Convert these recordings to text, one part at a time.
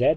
z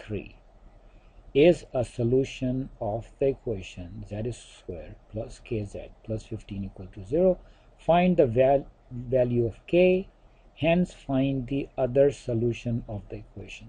3 is a solution of the equation z square plus kz plus 15 equal to 0, find the value of k, hence find the other solution of the equation।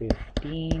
15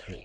3।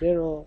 0।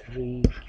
3k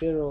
0,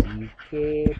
3k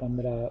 15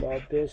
24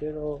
0,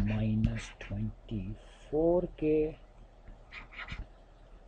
-24k,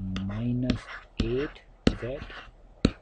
-8z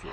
0।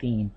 3,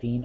3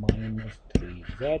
-3z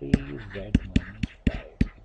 -3z -5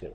0।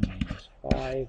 -5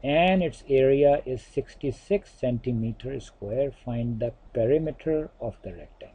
and its area is 66 centimeter square. Find the perimeter of the rectangle।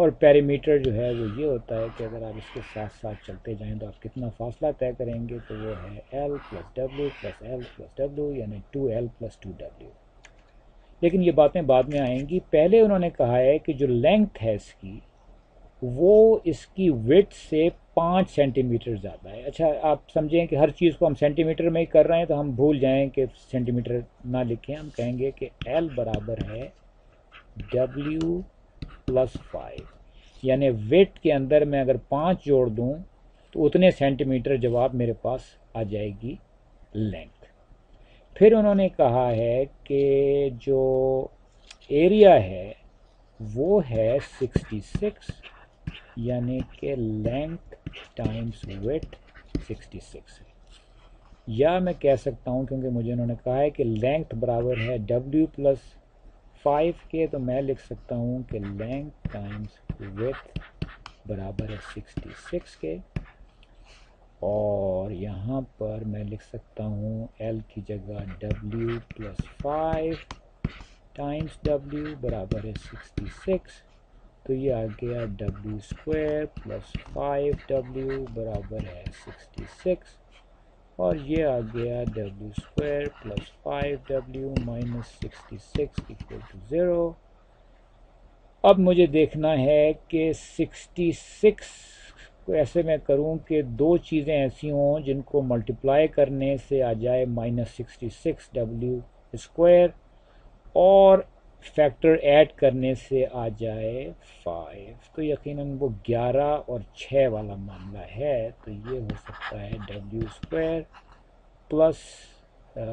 اور پیریمیٹر جو ہے وہ یہ ہوتا ہے کہ اگر آپ اس کے ساتھ ساتھ چلتے جائیں تو آپ کتنا فاصلہ طے کریں گے، تو وہ ہے L + W + L + W، یعنی 2L + 2W۔ لیکن یہ باتیں بعد میں آئیں گی، پہلے انہوں نے کہا ہے کہ جو لینگتھ ہے اس کی وہ اس کی وڈتھ سے 5 سینٹی میٹر زیادہ ہے۔ اچھا آپ سمجھیں کہ ہر چیز کو ہم سینٹی میٹر میں ہی کر رہے ہیں تو ہم بھول جائیں کہ سینٹی میٹر نہ لکھیں، ہم کہیں گے کہ L برابر ہے W + 5، یعنی وڈتھ کے اندر میں اگر 5 جوڑ دوں تو اتنے سینٹی میٹر جواب میرے پاس آ جائے گی لینگتھ۔ پھر انہوں نے کہا ہے کہ جو ایریا ہے وہ ہے 66، یعنی کہ لینگتھ ٹائمز وڈتھ 66 ہے۔ یا میں کہہ سکتا ہوں کیونکہ مجھے انہوں نے کہا ہے کہ لینگتھ برابر ہے W + 5 کے، تو میں لکھ سکتا ہوں کہ لینگتھ ٹائمز وڈتھ برابر ہے 66 کے، اور یہاں پر میں لکھ سکتا ہوں L کی جگہ W + 5 ٹائمز W برابر ہے 66، تو یہ آ گیا W² + 5W برابر ہے 66، اور یہ آ گیا W² + 5W - 66 = 0۔ اب مجھے دیکھنا ہے کہ 66 کو ایسے میں کروں کہ دو چیزیں ایسی ہوں جن کو ملٹیپلائی کرنے سے آ جائے -66W²، اور فیکٹر ایڈ کرنے سے آ جائے 5، تو یقیناً وہ 11 اور 6 والا معاملہ ہے، تو یہ ہو سکتا ہے W² پلس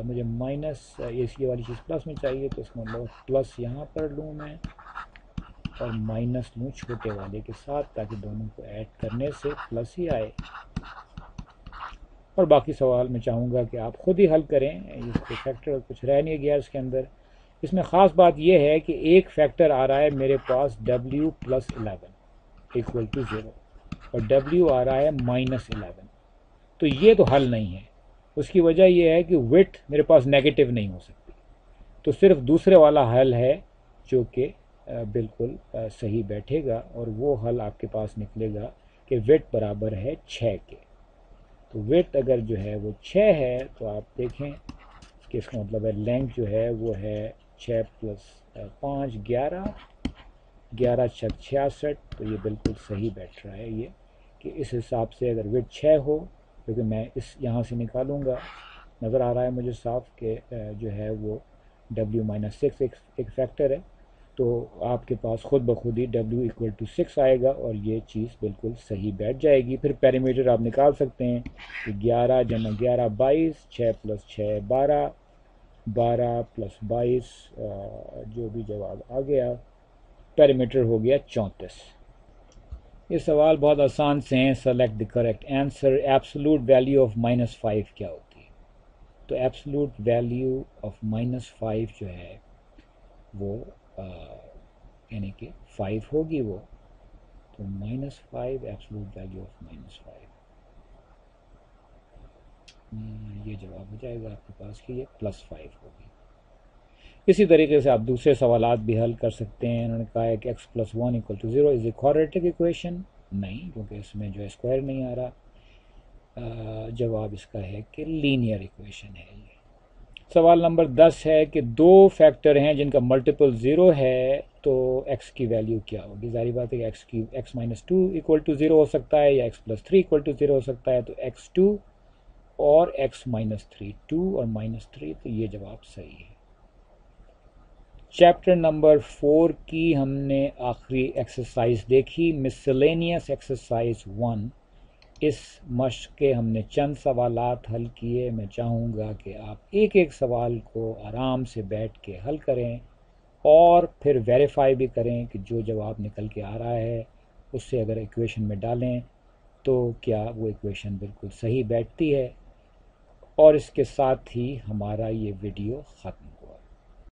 مجھے مائنس یہ والی چیز پلس میں چاہیے تو اس میں پلس یہاں پر لوں میں اور مائنس لوں چھوٹے والے کے ساتھ، تاکہ دونوں کو ایڈ کرنے سے پلس ہی آئے۔ اور باقی سوال میں چاہوں گا کہ آپ خود ہی حل کریں، اس کو فیکٹر کچھ رہ نہیں گیا اس کے اندر۔ اس میں خاص بات یہ ہے کہ ایک فیکٹر آ رہا ہے میرے پاس W + 11 = 0، اور W آ رہا ہے -11، تو یہ تو حل نہیں ہے۔ اس کی وجہ یہ ہے کہ وڈتھ میرے پاس نیگیٹو نہیں ہو سکتی، تو صرف دوسرے والا حل ہے جو کہ بالکل صحیح بیٹھے گا، اور وہ حل آپ کے پاس نکلے گا کہ وڈتھ برابر ہے 6 کے۔ تو وڈتھ اگر جو ہے وہ 6 ہے تو آپ دیکھیں کہ اس کا مطلب ہے لینگتھ جو ہے وہ ہے 6 + 5 11، 11 × 66، تو یہ بالکل صحیح بیٹھ رہا ہے یہ، کہ اس حساب سے اگر وڈتھ 6 ہو، کیونکہ میں اس یہاں سے نکالوں گا، نظر آ رہا ہے مجھے صاف کہ جو ہے وہ W - 6 ایک فیکٹر ہے، تو آپ کے پاس خود بخود ہی W = 6 آئے گا، اور یہ چیز بالکل صحیح بیٹھ جائے گی۔ پھر پیریمیٹر آپ نکال سکتے ہیں کہ 11 × 11 22، 6 + 6 12، 12 + 22 جو بھی جواب آ گیا، پیریمیٹر ہو گیا 34۔ یہ سوال بہت آسان سے ہیں۔ Select the correct answer. Absolute value of -5 کیا ہوتی ہے؟ تو ایبسولوٹ ویلیو آف -5 جو ہے وہ یعنی کہ 5 ہوگی وہ، تو -5 ایبسولوٹ ویلیو آف -5 یہ جواب ہو جائے گا آپ کے پاس کہ یہ +5 ہوگی۔ اسی طریقے سے آپ دوسرے سوالات بھی حل کر سکتے ہیں۔ انہوں نے کہا ہے کہ x + 1 = 0 is a quadratic equation, نہیں، کیونکہ اس میں جو اسکوائر نہیں آ رہا۔ جواب اس کا ہے کہ لینئر ایکویشن ہے یہ۔ سوال نمبر 10 ہے کہ دو فیکٹر ہیں جن کا ملٹیپل 0 ہے، تو x کی ویلیو کیا ہوگی؟ ظاہر بات ہے کہ x - 2 = 0 ہو سکتا ہے، یا x + 3 = 0 ہو سکتا ہے، تو x2 اور x - 3، 2 اور -3، تو یہ جواب صحیح ہے۔ چیپٹر نمبر 4 کی ہم نے آخری ایکسرسائز دیکھی، مسلینیس ایکسرسائز 1۔ اس مشق کے ہم نے چند سوالات حل کیے۔ میں چاہوں گا کہ آپ ایک ایک سوال کو آرام سے بیٹھ کے حل کریں، اور پھر ویریفائی بھی کریں کہ جو جواب نکل کے آ رہا ہے اس سے اگر ایکویشن میں ڈالیں تو کیا وہ ایکویشن بالکل صحیح بیٹھتی ہے۔ اور اس کے ساتھ ہی ہمارا یہ ویڈیو ختم۔